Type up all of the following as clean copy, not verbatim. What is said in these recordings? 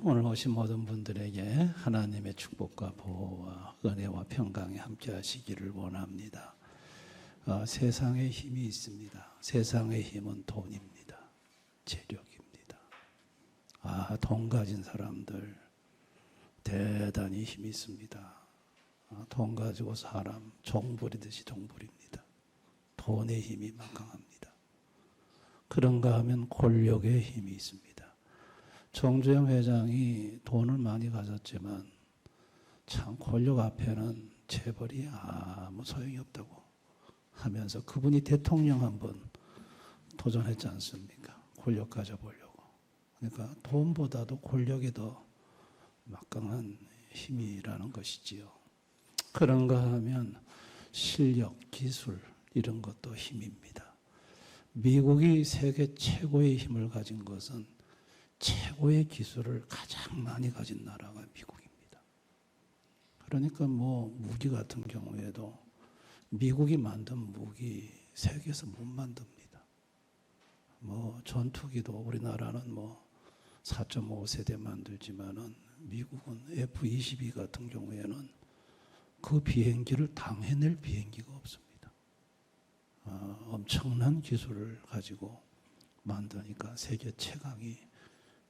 오늘 오신 모든 분들에게 하나님의 축복과 보호와 은혜와 평강이 함께 하시기를 원합니다. 세상에 힘이 있습니다. 세상의 힘은 돈입니다. 재력입니다. 돈 가진 사람들 대단히 힘이 있습니다. 돈 가지고 사람 종부리듯이 종부립니다. 돈의 힘이 막강합니다. 그런가 하면 권력의 힘이 있습니다. 정주영 회장이 돈을 많이 가졌지만 참 권력 앞에는 재벌이 아무 소용이 없다고 하면서 그분이 대통령 한번 도전했지 않습니까? 권력 가져보려고. 그러니까 돈보다도 권력이 더 막강한 힘이라는 것이지요. 그런가 하면 실력, 기술 이런 것도 힘입니다. 미국이 세계 최고의 힘을 가진 것은 최고의 기술을 가장 많이 가진 나라가 미국입니다. 그러니까 무기 같은 경우에도 미국이 만든 무기 세계에서 못 만듭니다. 전투기도 우리나라는 4.5세대 만들지만은 미국은 F-22 같은 경우에는 그 비행기를 당해낼 비행기가 없습니다. 엄청난 기술을 가지고 만드니까 세계 최강이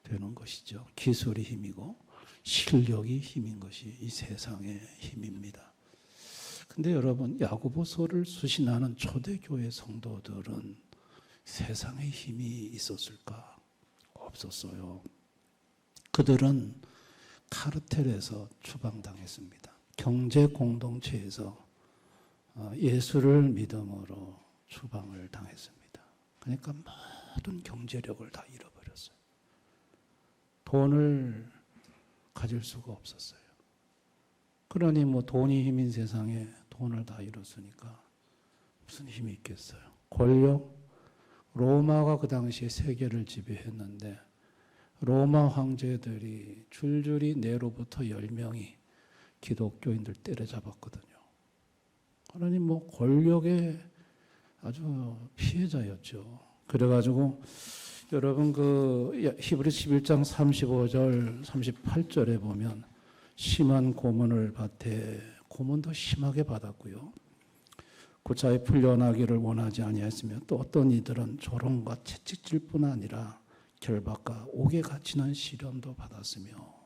되는 것이죠. 기술이 힘이고 실력이 힘인 것이 이 세상의 힘입니다. 근데 여러분, 야고보서를 수신하는 초대교회 성도들은 세상의 힘이 있었을까? 없었어요. 그들은 카르텔에서 추방당했습니다. 경제 공동체에서 예수를 믿음으로 추방을 당했습니다. 그러니까 모든 경제력을 다 잃어버렸어요. 돈을 가질 수가 없었어요. 그러니 돈이 힘인 세상에 돈을 다 잃었으니까 무슨 힘이 있겠어요? 권력? 로마가 그 당시에 세계를 지배했는데 로마 황제들이 줄줄이 네로부터 10명이 기독교인들 때려잡았거든요. 그러니 권력의 아주 피해자였죠. 그래가지고 여러분 히브리 11장 35절 38절에 보면 심한 고문을 받되 고문도 심하게 받았고요. 고차에 풀려나기를 원하지 아니하였으며 또 어떤 이들은 조롱과 채찍질뿐 아니라 결박과 옥에 갇히는 시련도 받았으며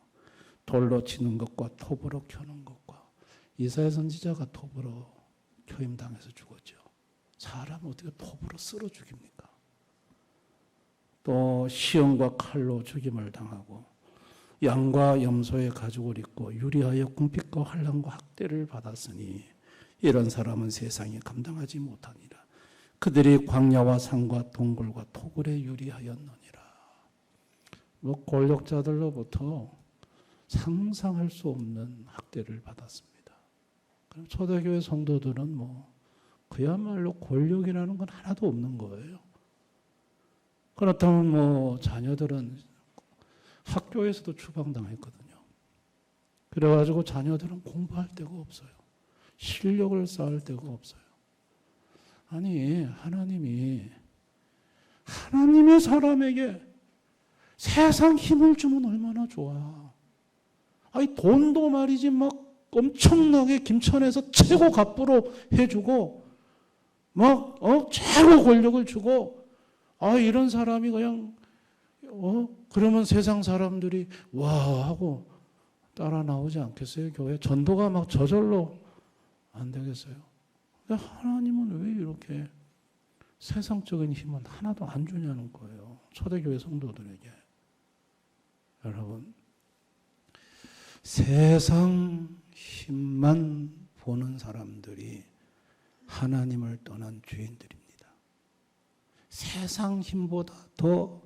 돌로 치는 것과 톱으로 켜는 것과 이사야 선지자가 톱으로 켜임당해서 죽었죠. 사람 어떻게 톱으로 쓸어 죽입니까? 또 시험과 칼로 죽임을 당하고 양과 염소의 가죽을 입고 유리하여 궁핍과 환난과 학대를 받았으니 이런 사람은 세상에 감당하지 못하니라. 그들이 광야와 산과 동굴과 토굴에 유리하였느니라. 권력자들로부터 상상할 수 없는 학대를 받았습니다. 그럼 초대교회 성도들은 그야말로 권력이라는 건 하나도 없는 거예요. 그렇다면 자녀들은 학교에서도 추방당했거든요. 그래가지고 자녀들은 공부할 데가 없어요. 실력을 쌓을 데가 없어요. 아니, 하나님이 사람에게 세상 힘을 주면 얼마나 좋아. 아니, 돈도 말이지 엄청나게 김천에서 최고 갑부로 해주고 최고 권력을 주고 이런 사람이 그냥 그러면 세상 사람들이 와 하고 따라 나오지 않겠어요? 교회 전도가 저절로 안 되겠어요? 근데 하나님은 왜 이렇게 세상적인 힘은 하나도 안 주냐는 거예요. 초대교회 성도들에게. 여러분, 세상 힘만 보는 사람들이 하나님을 떠난 죄인들입니다. 세상 힘보다 더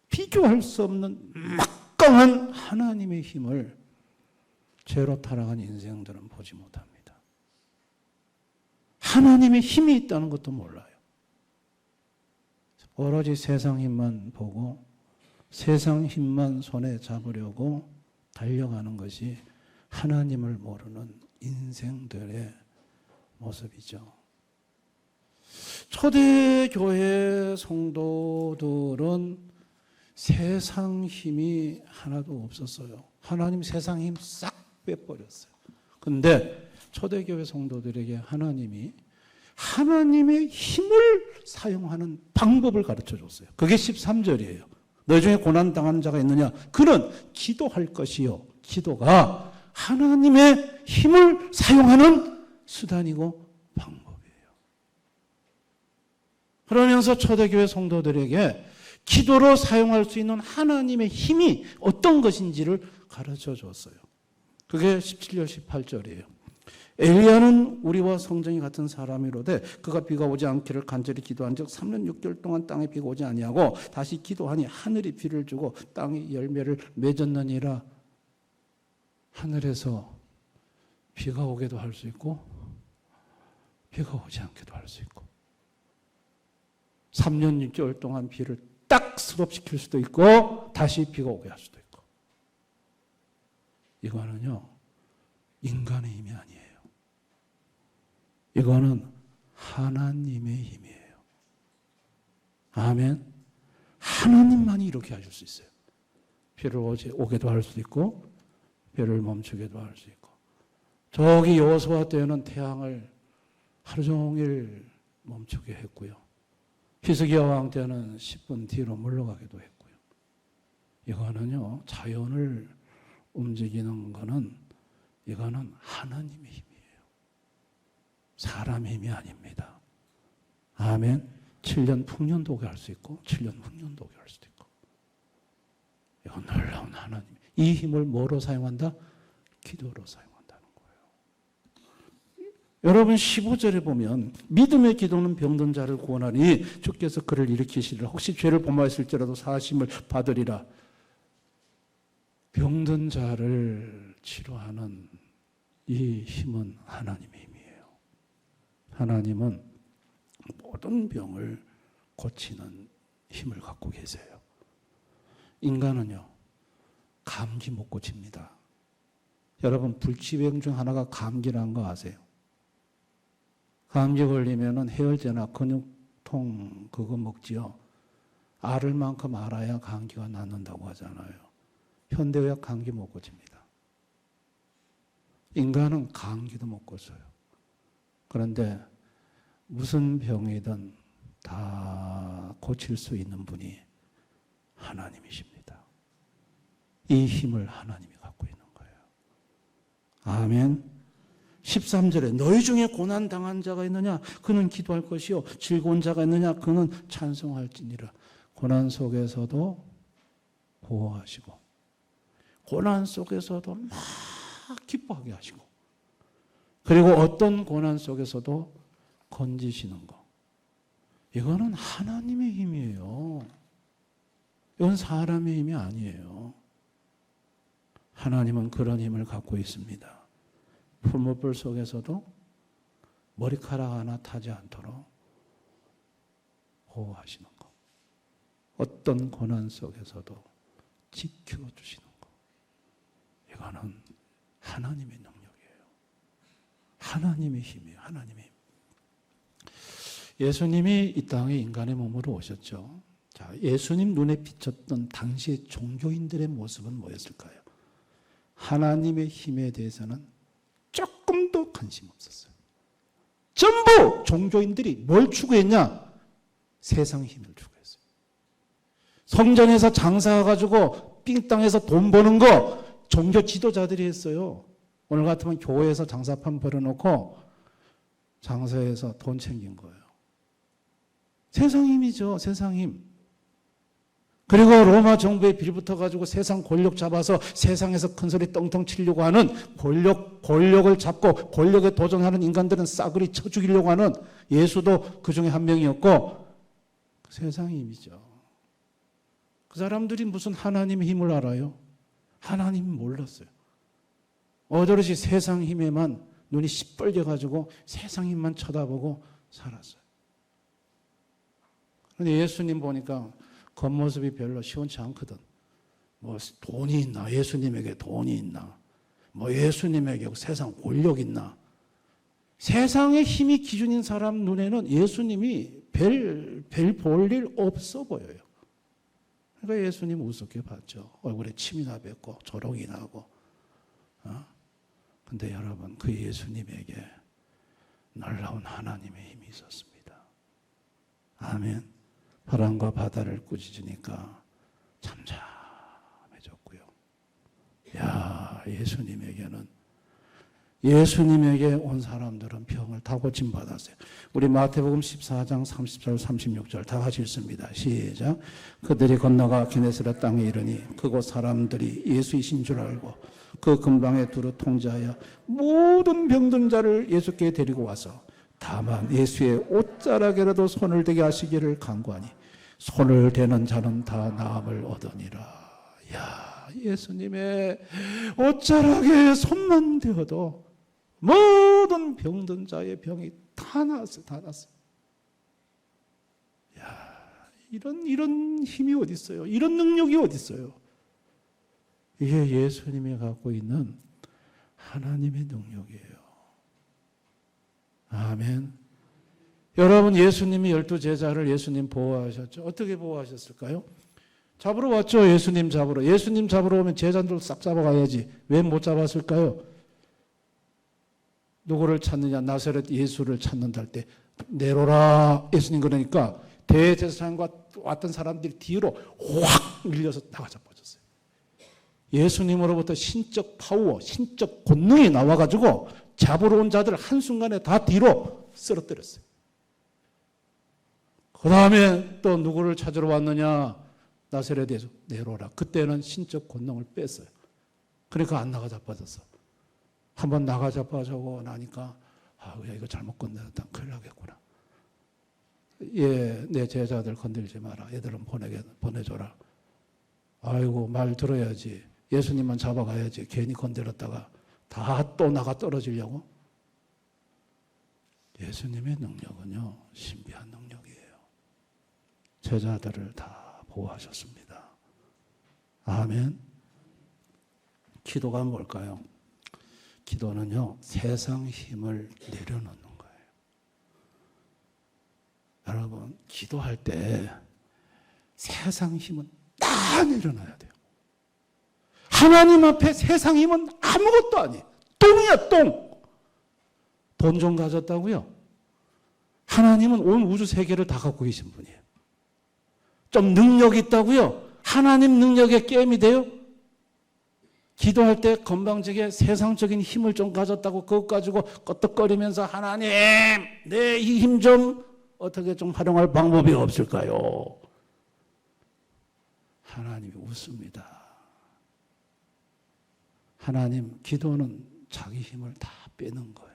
비교할 수 없는 막강한 하나님의 힘을 죄로 타락한 인생들은 보지 못합니다. 하나님의 힘이 있다는 것도 몰라요. 오로지 세상 힘만 보고 세상 힘만 손에 잡으려고 달려가는 것이 하나님을 모르는 인생들의 모습이죠. 초대교회 성도들은 세상 힘이 하나도 없었어요. 하나님 세상 힘 싹 빼버렸어요. 근데 초대교회 성도들에게 하나님이 하나님의 힘을 사용하는 방법을 가르쳐 줬어요. 그게 13절이에요. 너희 중에 고난당하는 자가 있느냐? 그는 기도할 것이요. 기도가 하나님의 힘을 사용하는 수단이고 방법이에요. 그러면서 초대교회 성도들에게 기도로 사용할 수 있는 하나님의 힘이 어떤 것인지를 가르쳐 줬어요. 그게 17절 18절이에요. 엘리야는 우리와 성정이 같은 사람이로되 그가 비가 오지 않기를 간절히 기도한즉 3년 6개월 동안 땅에 비가 오지 아니하고 다시 기도하니 하늘이 비를 주고 땅이 열매를 맺었느니라. 하늘에서 비가 오게도 할 수 있고 비가 오지 않게도 할 수 있고 3년 6개월 동안 비를 딱 스톱시킬 수도 있고 다시 비가 오게 할 수도 있고. 이거는요 인간의 힘이 아니에요. 이거는 하나님의 힘이에요. 아멘. 하나님만이 이렇게 하실 수 있어요. 비를 오게도 할 수 있고 비를 멈추게도 할 수 있고. 저기 여호수아 때는 태양을 하루 종일 멈추게 했고요. 히스기야 왕 때는 10분 뒤로 물러가기도 했고요. 이거는요 자연을 움직이는 거는 이거는 하나님의 힘이에요. 사람의 힘이 아닙니다. 아멘. 7년 풍년도 오게 할 수 있고 7년 흑년도 오게 할 수도 있고. 이건 놀라운 하나님. 이 힘을 뭐로 사용한다? 기도로 사용한다는 거예요. 여러분 15절에 보면 믿음의 기도는 병든 자를 구원하니 주께서 그를 일으키시리라. 혹시 죄를 범하였을지라도 사하심을 받으리라. 병든 자를 치료하는 이 힘은 하나님의 힘이에요. 하나님은 모든 병을 고치는 힘을 갖고 계세요. 인간은요 감기 못 고칩니다. 여러분 불치병 중 하나가 감기라는 거 아세요? 감기 걸리면은 해열제나 근육통 그거 먹지요. 앓을 만큼 앓아야 감기가 낫는다고 하잖아요. 현대의학 감기 못 고칩니다. 인간은 감기도 못 고쳐요. 그런데 무슨 병이든 다 고칠 수 있는 분이 하나님이십니다. 이 힘을 하나님이 갖고 있는 거예요. 아멘. 13절에 너희 중에 고난당한 자가 있느냐? 그는 기도할 것이요. 즐거운 자가 있느냐? 그는 찬송할지니라. 고난 속에서도 보호하시고 고난 속에서도 막 기뻐하게 하시고 그리고 어떤 고난 속에서도 건지시는 거. 이거는 하나님의 힘이에요. 이건 사람의 힘이 아니에요. 하나님은 그런 힘을 갖고 있습니다. 풀무불 속에서도 머리카락 하나 타지 않도록 보호하시는 거. 어떤 고난 속에서도 지켜주시는 거. 이거는 하나님의 능력이에요. 하나님의 힘이에요. 하나님의 힘. 예수님이 이 땅에 인간의 몸으로 오셨죠. 자, 예수님 눈에 비쳤던 당시의 종교인들의 모습은 뭐였을까요? 하나님의 힘에 대해서는 조금도 관심 없었어요. 전부 종교인들이 뭘 추구했냐? 세상 힘을 추구했어요. 성전에서 장사가지고 삥 땅에서 돈 버는 거 종교 지도자들이 했어요. 오늘 같으면 교회에서 장사판 벌여놓고 장사해서 돈 챙긴 거예요. 세상 힘이죠. 세상 힘. 그리고 로마 정부에 빌붙어가지고 세상 권력 잡아서 세상에서 큰소리 떵떵 치려고 하는 권력을 잡고 권력에 도전하는 인간들은 싸그리 쳐 죽이려고 하는 예수도 그 중에 한 명이었고 세상 힘이죠. 그 사람들이 무슨 하나님의 힘을 알아요? 하나님 몰랐어요. 어저릇이 세상 힘에만 눈이 시뻘개가지고 세상 힘만 쳐다보고 살았어요. 그런데 예수님 보니까 겉모습이 별로 시원치 않거든. 뭐 돈이 있나? 예수님에게 돈이 있나? 뭐 예수님에게 세상 권력 있나? 세상의 힘이 기준인 사람 눈에는 예수님이 별 볼 일 없어 보여요. 그러니까 예수님 우습게 봤죠. 얼굴에 침이나 뱉고 조롱이 나고. 근데 여러분, 그 예수님에게 놀라운 하나님의 힘이 있었습니다. 아멘. 바람과 바다를 꾸짖으니까 잠잠해졌고요. 야, 예수님에게 온 사람들은 병을 다 고침받았어요. 우리 마태복음 14장 30절 36절 다 같이 읽습니다. 시작. 그들이 건너가 게네사렛 땅에 이르니 그곳 사람들이 예수이신 줄 알고 그 근방에 두루 통제하여 모든 병든 자를 예수께 데리고 와서 다만 예수의 옷자락에라도 손을 대게 하시기를 간구하니 손을 대는 자는 다 나음을 얻으니라. 야, 예수님의 옷자락에 손만 대어도 모든 병든 자의 병이 다 나았어요. 다 나았어요. 야, 이런 힘이 어디 있어요? 이런 능력이 어디 있어요? 이게 예수님이 갖고 있는 하나님의 능력이에요. 아멘. 여러분, 예수님이 12제자를 예수님 보호하셨죠. 어떻게 보호하셨을까요? 잡으러 왔죠. 예수님 잡으러. 예수님 잡으러 오면 제자들 싹 잡아가야지. 왜 못 잡았을까요? 누구를 찾느냐? 나사렛 예수를 찾는다 할 때 내로라 예수님 그러니까 대제사장과 왔던 사람들이 뒤로 확 밀려서 나가자 빠졌어요. 예수님으로부터 신적 파워, 신적 권능이 나와가지고 잡으러 온 자들 한순간에 다 뒤로 쓰러뜨렸어요. 그 다음에 또 누구를 찾으러 왔느냐? 나사렛 예수 내로라. 그때는 신적 권능을 뺐어요. 그러니까 안 나가자 빠졌어. 한번 나가자 빠져고 나니까 야, 이거 잘못 건드렸다. 큰일 나겠구나. 예, 내 제자들 건들지 마라. 애들은 보내줘라. 아이고, 말 들어야지. 예수님만 잡아가야지. 괜히 건드렸다가 다 또 나가 떨어지려고. 예수님의 능력은요, 신비한 능력이에요. 제자들을 다 보호하셨습니다. 아멘. 기도가 뭘까요? 기도는요, 세상 힘을 내려놓는 거예요. 여러분, 기도할 때 세상 힘은 다 내려놔야 돼요. 하나님 앞에 세상 힘은 아무것도 아니에요. 똥이야, 똥. 돈 좀 가졌다고요? 하나님은 온 우주 세계를 다 갖고 계신 분이에요. 좀 능력 있다고요? 하나님 능력에 게임이 돼요? 기도할 때 건방지게 세상적인 힘을 좀 가졌다고 그것 가지고 껐덕거리면서 하나님, 내 이 힘 좀 어떻게 좀 활용할 방법이 없을까요? 하나님이 웃습니다. 하나님, 기도는 자기 힘을 다 빼는 거예요.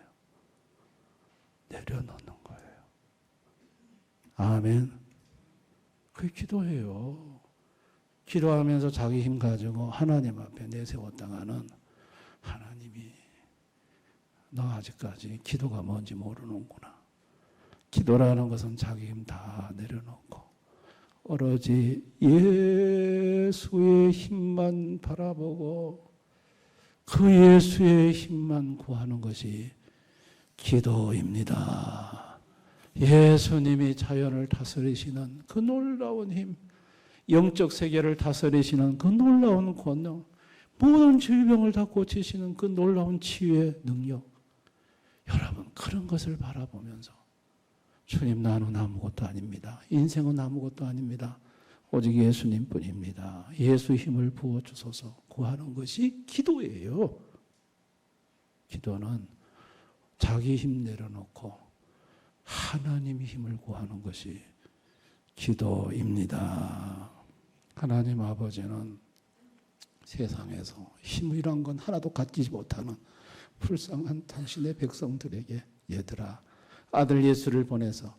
내려놓는 거예요. 아멘. 그게 기도예요. 기도하면서 자기 힘 가지고 하나님 앞에 내세웠다가는 하나님이 너 아직까지 기도가 뭔지 모르는구나. 기도라는 것은 자기 힘 다 내려놓고 오로지 예수의 힘만 바라보고 그 예수의 힘만 구하는 것이 기도입니다. 예수님이 자연을 다스리시는 그 놀라운 힘, 영적 세계를 다스리시는 그 놀라운 권능, 모든 질병을 다 고치시는 그 놀라운 치유의 능력. 여러분, 그런 것을 바라보면서 주님, 나는 아무것도 아닙니다. 인생은 아무것도 아닙니다. 오직 예수님뿐입니다. 예수 힘을 부어주소서 구하는 것이 기도예요. 기도는 자기 힘 내려놓고 하나님 힘을 구하는 것이 기도입니다. 하나님 아버지는 세상에서 힘이란 건 하나도 갖지 못하는 불쌍한 당신의 백성들에게 얘들아, 아들 예수를 보내서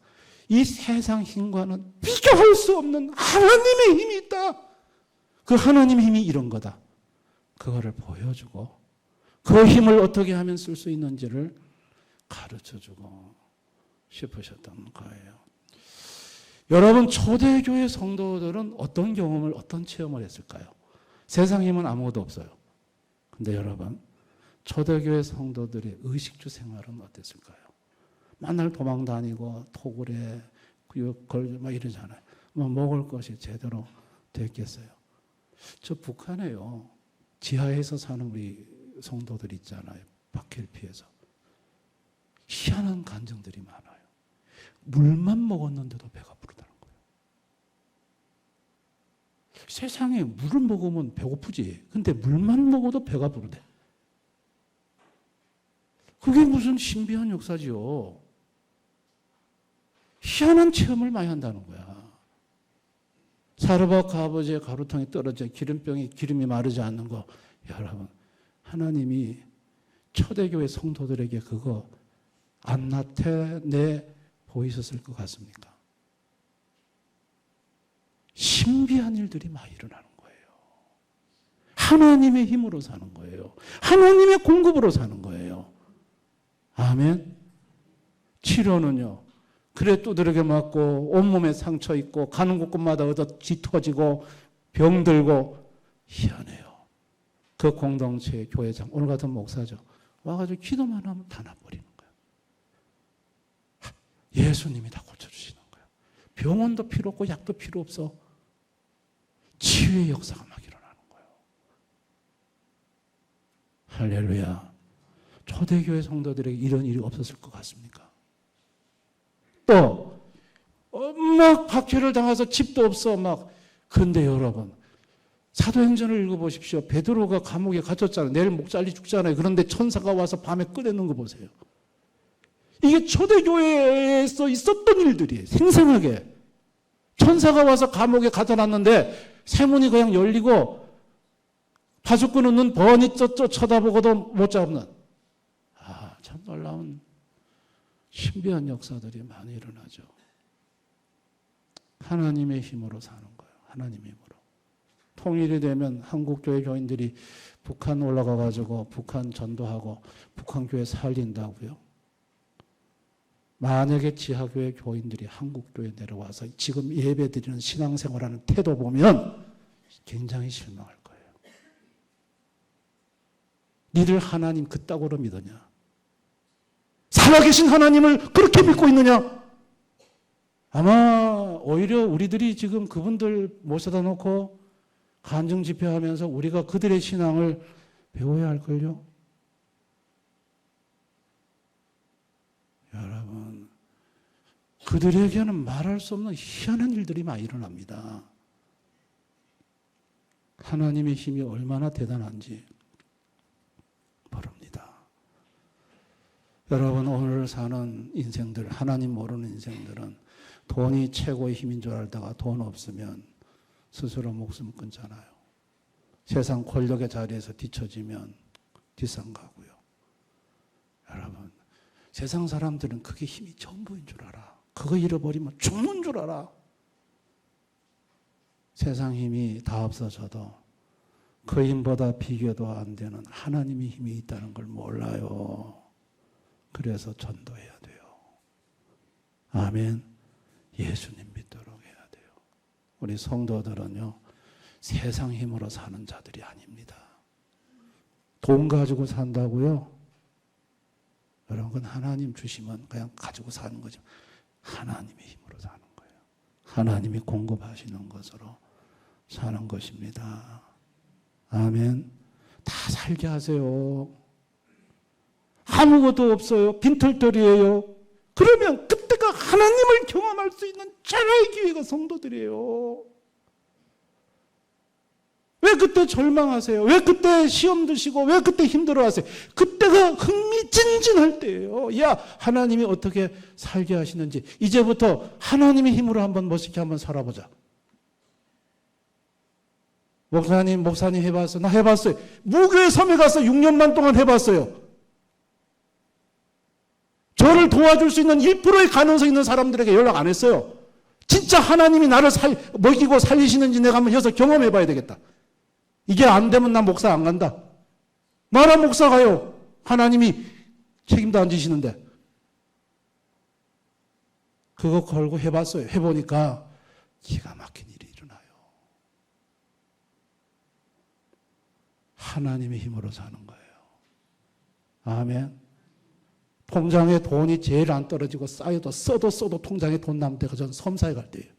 이 세상 힘과는 비교할 수 없는 하나님의 힘이 있다. 그 하나님의 힘이 이런 거다. 그거를 보여주고 그 힘을 어떻게 하면 쓸 수 있는지를 가르쳐주고 싶으셨던 거예요. 여러분, 초대교회 성도들은 어떤 경험을, 어떤 체험을 했을까요? 세상 힘은 아무것도 없어요. 근데 여러분, 초대교회 성도들의 의식주 생활은 어땠을까요? 맨날 도망 다니고 토굴에 막 이러잖아요. 뭐 먹을 것이 제대로 됐겠어요. 저 북한에요. 지하에서 사는 우리 성도들 있잖아요. 박해를 피해서. 희한한 간증들이 많아요. 물만 먹었는데도 배가 부르다는 거예요. 세상에 물을 먹으면 배고프지. 근데 물만 먹어도 배가 부르대. 그게 무슨 신비한 역사지요. 희한한 체험을 많이 한다는 거야. 사르밧 아버지의 가루통이 떨어져 기름이 마르지 않는 거. 여러분, 하나님이 초대교회 성도들에게 그거 안 나타내 보이셨을 것 같습니까? 신비한 일들이 많이 일어나는 거예요. 하나님의 힘으로 사는 거예요. 하나님의 공급으로 사는 거예요. 아멘. 치료는요. 그래 두드러져 맞고 온몸에 상처 있고 가는 곳곳마다 얻어 짙어지고 병들고 희한해요. 그 공동체의 교회장 오늘 같은 목사죠. 와가지고 기도만 하면 다 나버리는 거예요. 예수님이 다 고쳐주시는 거예요. 병원도 필요 없고 약도 필요 없어. 치유의 역사가 막 일어나는 거예요. 할렐루야. 초대교회 성도들에게 이런 일이 없었을 것 같습니까? 또 막 박해를 당해서 집도 없어 막. 그런데 여러분 사도행전을 읽어보십시오. 베드로가 감옥에 갇혔잖아요. 내일 목 잘리 죽잖아요. 그런데 천사가 와서 밤에 꺼내는 거 보세요. 이게 초대교회에서 있었던 일들이에요. 생생하게. 천사가 와서 감옥에 갇아놨는데 세문이 그냥 열리고 파수꾼은 눈 번히 쳐다보고도 못 잡는. 참 놀라운 신비한 역사들이 많이 일어나죠. 하나님의 힘으로 사는 거예요. 하나님의 힘으로. 통일이 되면 한국교회 교인들이 북한 올라가가지고 북한 전도하고 북한교회 살린다고요. 만약에 지하교회 교인들이 한국교회 내려와서 지금 예배드리는 신앙생활하는 태도 보면 굉장히 실망할 거예요. 니들 하나님 그따구로 믿으냐? 살아계신 하나님을 그렇게 믿고 있느냐? 아마 오히려 우리들이 지금 그분들 모셔다 놓고 간증 집회하면서 우리가 그들의 신앙을 배워야 할걸요? 여러분, 그들에게는 말할 수 없는 희한한 일들이 많이 일어납니다. 하나님의 힘이 얼마나 대단한지 모릅니다. 여러분, 오늘 사는 인생들, 하나님 모르는 인생들은 돈이 최고의 힘인 줄 알다가 돈 없으면 스스로 목숨 끊잖아요. 세상 권력의 자리에서 뒤처지면 뒷산 가고요. 여러분, 세상 사람들은 그게 힘이 전부인 줄 알아. 그거 잃어버리면 죽는 줄 알아. 세상 힘이 다 없어져도 그 힘보다 비교도 안 되는 하나님의 힘이 있다는 걸 몰라요. 그래서 전도해야 돼요. 아멘. 예수님 믿도록 해야 돼요. 우리 성도들은요, 세상 힘으로 사는 자들이 아닙니다. 돈 가지고 산다고요? 여러분, 그건 하나님 주시면 그냥 가지고 사는 거죠. 하나님의 힘으로 사는 거예요. 하나님이 공급하시는 것으로 사는 것입니다. 아멘. 다 살게 하세요. 아무것도 없어요. 빈털터리예요. 그러면 그때가 하나님을 경험할 수 있는 최고의 기회가 성도들이에요. 왜 그때 절망하세요? 왜 그때 시험 드시고 왜 그때 힘들어하세요? 그때가 흥미진진할 때예요. 야, 하나님이 어떻게 살게 하시는지 이제부터 하나님의 힘으로 한번 멋있게 한번 살아보자. 목사님 해봤어? 나 해봤어요. 무교회 섬에 가서 6년만 동안 해봤어요. 저를 도와줄 수 있는 1%의 가능성 있는 사람들에게 연락 안 했어요. 진짜 하나님이 나를 먹이고 살리시는지 내가 한번 여기서 경험해 봐야 되겠다. 이게 안 되면 나 목사 안 간다. 나라 목사 가요. 하나님이 책임도 안 지시는데. 그거 걸고 해봤어요. 해보니까 기가 막힌 일이 일어나요. 하나님의 힘으로 사는 거예요. 아멘. 통장에 돈이 제일 안 떨어지고 쌓여도 써도 통장에 돈 남을 때가 전 섬사에 갈 때예요.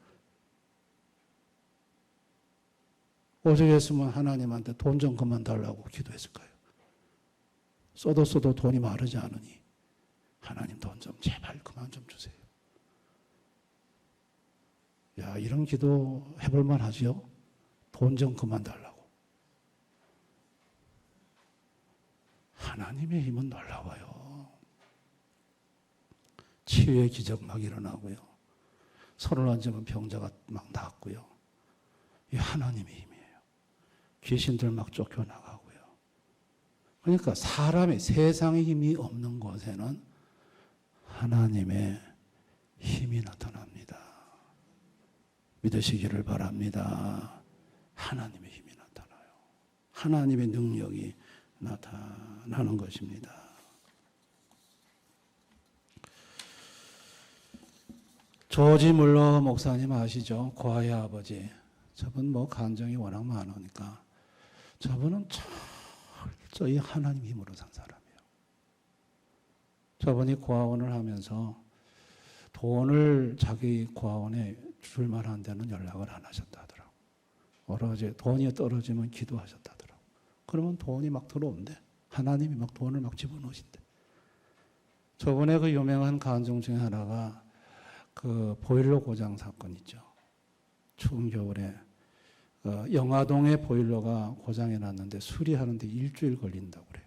오죽했으면 하나님한테 돈 좀 그만 달라고 기도했을까요? 써도 돈이 마르지 않으니 하나님 돈 좀 제발 그만 좀 주세요. 야, 이런 기도 해볼 만하죠? 돈 좀 그만 달라고. 하나님의 힘은 놀라워요. 치유의 기적 막 일어나고요. 손을 얹으면 병자가 막 낫고요. 이 하나님의 힘이에요. 귀신들 막 쫓겨나가고요. 그러니까 사람의 세상의 힘이 없는 곳에는 하나님의 힘이 나타납니다. 믿으시기를 바랍니다. 하나님의 힘이 나타나요. 하나님의 능력이 나타나는 것입니다. 조지 물러 목사님 아시죠? 고아의 아버지. 저분 뭐 간증이 워낙 많으니까 저분은 철저히 하나님 힘으로 산 사람이에요. 저분이 고아원을 하면서 돈을 자기 고아원에 줄 만한 데는 연락을 안 하셨다더라고. 오로지 돈이 떨어지면 기도하셨다더라고. 그러면 돈이 막 들어온대. 하나님이 막 돈을 막 집어넣으신대. 저번에 그 유명한 간증 중에 하나가 그 보일러 고장 사건 있죠. 추운 겨울에 영화동에 보일러가 고장이 났는데 수리하는데 일주일 걸린다고 그래요.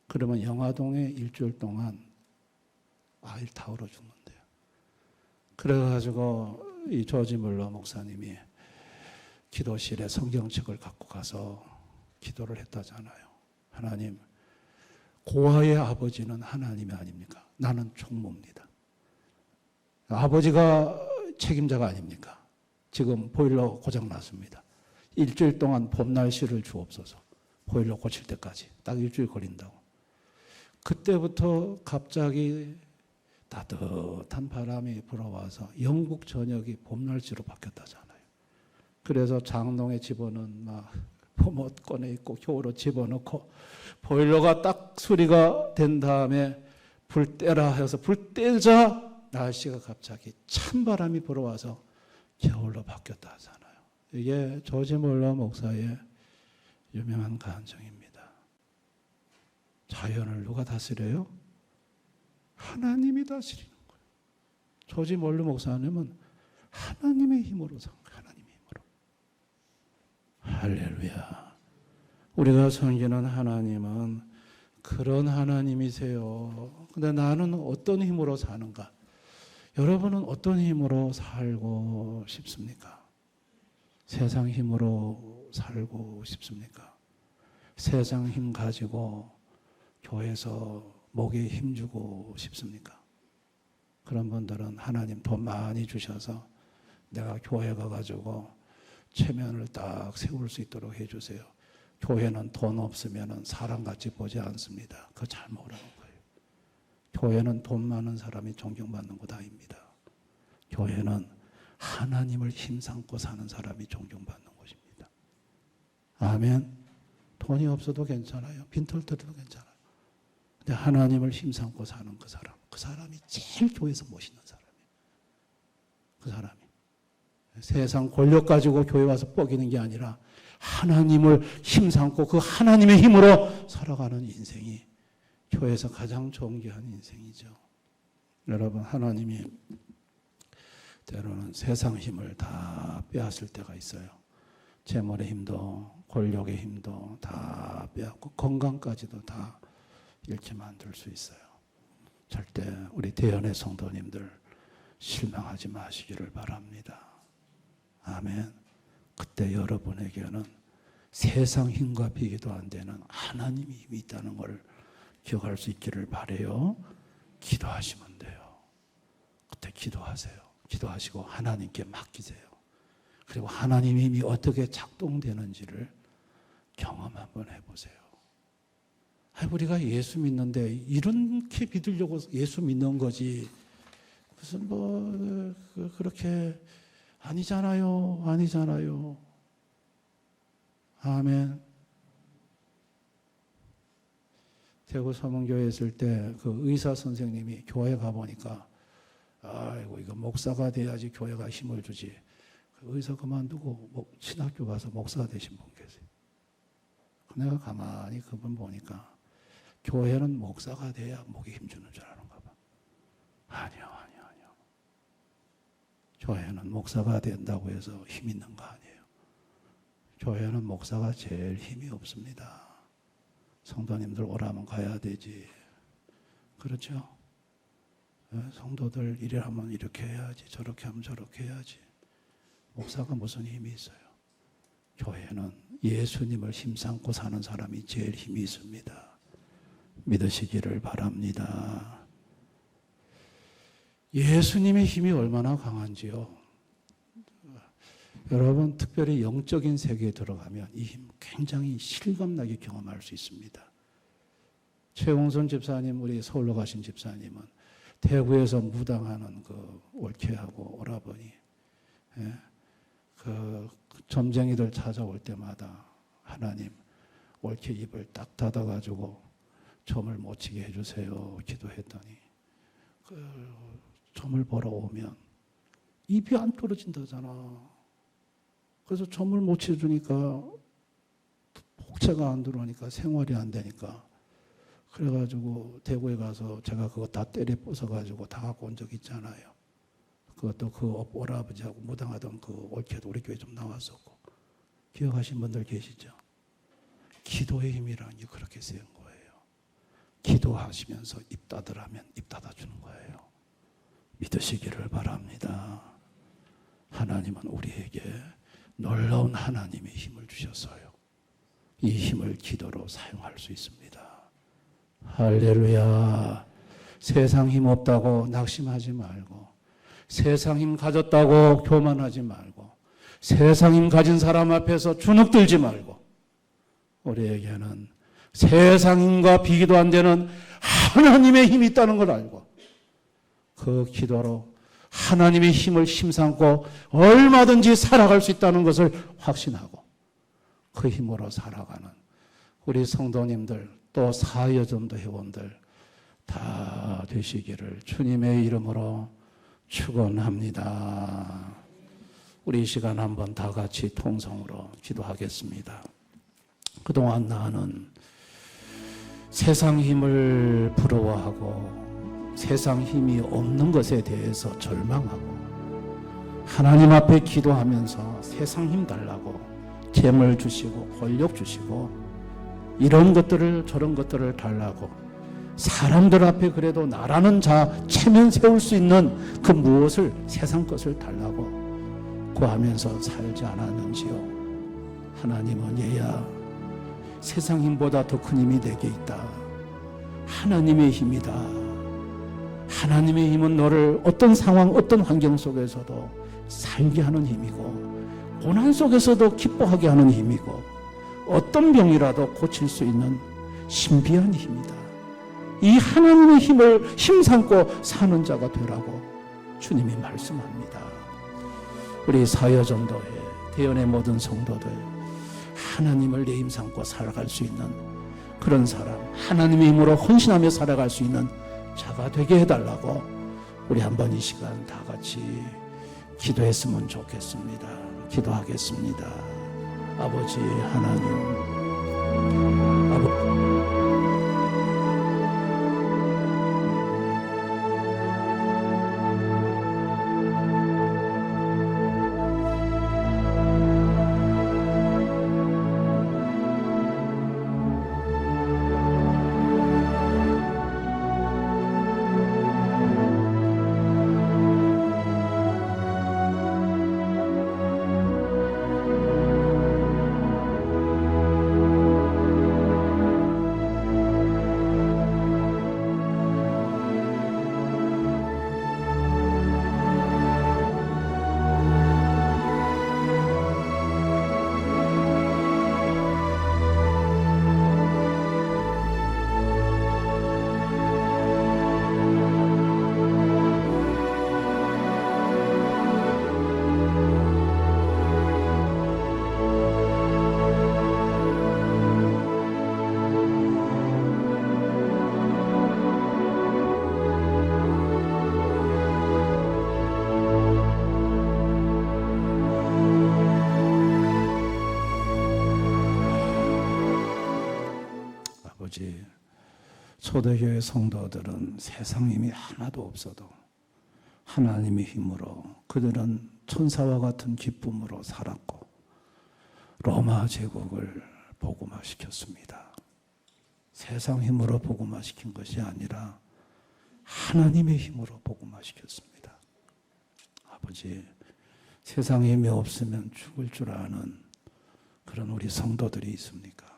그러면 영화동에 일주일 동안 아이를 다 얼어 죽는데요. 그래가지고 이 조지 물러 목사님이 기도실에 성경책을 갖고 가서 기도를 했다잖아요. 하나님, 고아의 아버지는 하나님이 아닙니까? 나는 총무입니다. 아버지가 책임자가 아닙니까? 지금 보일러 고장 났습니다. 일주일 동안 봄 날씨를 주옵소서. 보일러 고칠 때까지 딱 일주일 걸린다고. 그때부터 갑자기 따뜻한 바람이 불어와서 영국 전역이 봄 날씨로 바뀌었다잖아요. 그래서 장롱에 집어넣은 막 봄옷 꺼내 입고 겨울옷 집어넣고 보일러가 딱 수리가 된 다음에 불 떼라 해서 불 떼자 날씨가 갑자기 찬바람이 불어와서 겨울로 바뀌었다 하잖아요. 이게 조지 물러 목사의 유명한 간증입니다. 자연을 누가 다스려요? 하나님이 다스리는 거예요. 조지 물러 목사님은 하나님의 힘으로 산 거예요. 하나님의 힘으로. 할렐루야. 우리가 섬기는 하나님은 그런 하나님이세요. 근데 나는 어떤 힘으로 사는가? 여러분은 어떤 힘으로 살고 싶습니까? 세상 힘으로 살고 싶습니까? 세상 힘 가지고 교회에서 목에 힘주고 싶습니까? 그런 분들은 하나님 돈 많이 주셔서 내가 교회 가가지고 체면을 딱 세울 수 있도록 해주세요. 교회는 돈 없으면 사람같이 보지 않습니다. 그거 잘 모르는 거예요. 교회는 돈 많은 사람이 존경받는 곳 아닙니다. 교회는 하나님을 힘삼고 사는 사람이 존경받는 곳입니다. 아멘. 돈이 없어도 괜찮아요. 빈털 들어도 괜찮아요. 근데 하나님을 힘삼고 사는 그 사람이 제일 교회에서 멋있는 사람이에요. 그 사람이. 세상 권력 가지고 교회 와서 뻐기는 게 아니라 하나님을 힘삼고 그 하나님의 힘으로 살아가는 인생이 교회에서 가장 존귀한 인생이죠. 여러분, 하나님이 때로는 세상 힘을 다 빼앗을 때가 있어요. 재물의 힘도 권력의 힘도 다 빼앗고 건강까지도 다 잃게 만들 수 있어요. 절대 우리 대연의 성도님들 실망하지 마시기를 바랍니다. 아멘. 그때 여러분에게는 세상 힘과 비교도 안 되는 하나님의 힘이 있다는 걸 기억할 수 있기를 바라요. 기도하시면 돼요. 그때 기도하세요. 기도하시고 하나님께 맡기세요. 그리고 하나님의 힘이 어떻게 작동되는지를 경험 한번 해보세요. 우리가 예수 믿는데 이렇게 믿으려고 예수 믿는 거지 무슨 그렇게 아니잖아요. 아니잖아요. 아멘. 대구 서문교회 있을 때 그 의사 선생님이 교회 가보니까 아이고 이거 목사가 돼야지 교회가 힘을 주지. 그 의사 그만두고 신학교 가서 목사가 되신 분 계세요. 내가 가만히 그분 보니까 교회는 목사가 돼야 목에 힘주는 줄 아는가 봐. 아니요. 교회는 목사가 된다고 해서 힘 있는 거 아니에요. 교회는 목사가 제일 힘이 없습니다. 성도님들 오라면 가야 되지. 그렇죠? 성도들 이래하면 이렇게 해야지, 저렇게 하면 저렇게 해야지. 목사가 무슨 힘이 있어요? 교회는 예수님을 힘삼고 사는 사람이 제일 힘이 있습니다. 믿으시기를 바랍니다. 예수님의 힘이 얼마나 강한지요. 여러분 특별히 영적인 세계에 들어가면 이 힘 굉장히 실감나게 경험할 수 있습니다. 최홍선 집사님, 우리 서울로 가신 집사님은 대구에서 무당하는 그 올케하고 오라버니, 그 점쟁이들 찾아올 때마다 하나님 올케 입을 딱 닫아가지고 점을 못 치게 해주세요 기도했더니 그 점을 보러 오면 입이 안 떨어진다잖아. 그래서 점을 못 쳐주니까 복채가 안 들어오니까 생활이 안 되니까 그래가지고 대구에 가서 제가 그거 다 때려 부숴가지고 다 갖고 온 적 있잖아요. 그것도 그 오라버지하고 무당하던 그 올케도 우리 교회 좀 나왔었고. 기억하신 분들 계시죠? 기도의 힘이라는 게 그렇게 센 거예요. 기도하시면서 입 닫으라면 입 닫아주는 거예요. 믿으시기를 바랍니다. 하나님은 우리에게 놀라운 하나님의 힘을 주셨어요. 이 힘을 기도로 사용할 수 있습니다. 할렐루야. 세상 힘 없다고 낙심하지 말고, 세상 힘 가졌다고 교만하지 말고, 세상 힘 가진 사람 앞에서 주눅들지 말고, 우리에게는 세상 힘과 비교도 안 되는 하나님의 힘이 있다는 걸 알고 그 기도로 하나님의 힘을 힘삼고 얼마든지 살아갈 수 있다는 것을 확신하고 그 힘으로 살아가는 우리 성도님들 또 사여전도 회원들 다 되시기를 주님의 이름으로 축원합니다. 우리 이 시간 한번 다 같이 통성으로 기도하겠습니다. 그동안 나는 세상 힘을 부러워하고 세상 힘이 없는 것에 대해서 절망하고 하나님 앞에 기도하면서 세상 힘 달라고 재물 주시고 권력 주시고 이런 것들을 저런 것들을 달라고 사람들 앞에 그래도 나라는 자 체면 세울 수 있는 그 무엇을 세상 것을 달라고 구하면서 살지 않았는지요. 하나님은 얘야 세상 힘보다 더 큰 힘이 내게 있다. 하나님의 힘이다. 하나님의 힘은 너를 어떤 상황 어떤 환경 속에서도 살게 하는 힘이고 고난 속에서도 기뻐하게 하는 힘이고 어떤 병이라도 고칠 수 있는 신비한 힘이다. 이 하나님의 힘을 힘삼고 사는 자가 되라고 주님이 말씀합니다. 우리 사여전도회 대연의 모든 성도들 하나님을 내 힘삼고 살아갈 수 있는 그런 사람, 하나님의 힘으로 헌신하며 살아갈 수 있는 자가 되게 해달라고 우리 한번 이 시간 다 같이 기도했으면 좋겠습니다. 기도하겠습니다. 아버지 하나님, 초대교회 성도들은 세상 힘이 하나도 없어도 하나님의 힘으로 그들은 천사와 같은 기쁨으로 살았고 로마 제국을 복음화시켰습니다. 세상 힘으로 복음화시킨 것이 아니라 하나님의 힘으로 복음화시켰습니다. 아버지, 세상 힘이 없으면 죽을 줄 아는 그런 우리 성도들이 있습니까?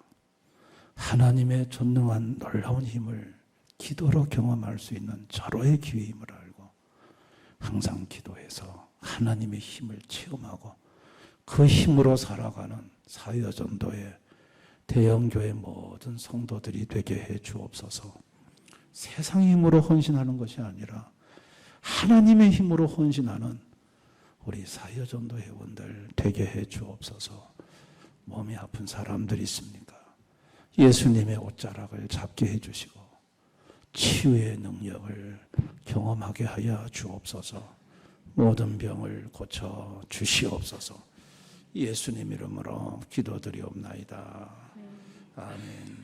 하나님의 전능한 놀라운 힘을 기도로 경험할 수 있는 절호의 기회임을 알고 항상 기도해서 하나님의 힘을 체험하고 그 힘으로 살아가는 사회전도의 대형교회 모든 성도들이 되게 해 주옵소서. 세상 힘으로 헌신하는 것이 아니라 하나님의 힘으로 헌신하는 우리 사회전도 회원들 되게 해 주옵소서. 몸이 아픈 사람들 있습니까? 예수님의 옷자락을 잡게 해주시고 치유의 능력을 경험하게 하여 주옵소서. 모든 병을 고쳐 주시옵소서. 예수님 이름으로 기도드리옵나이다. 아멘.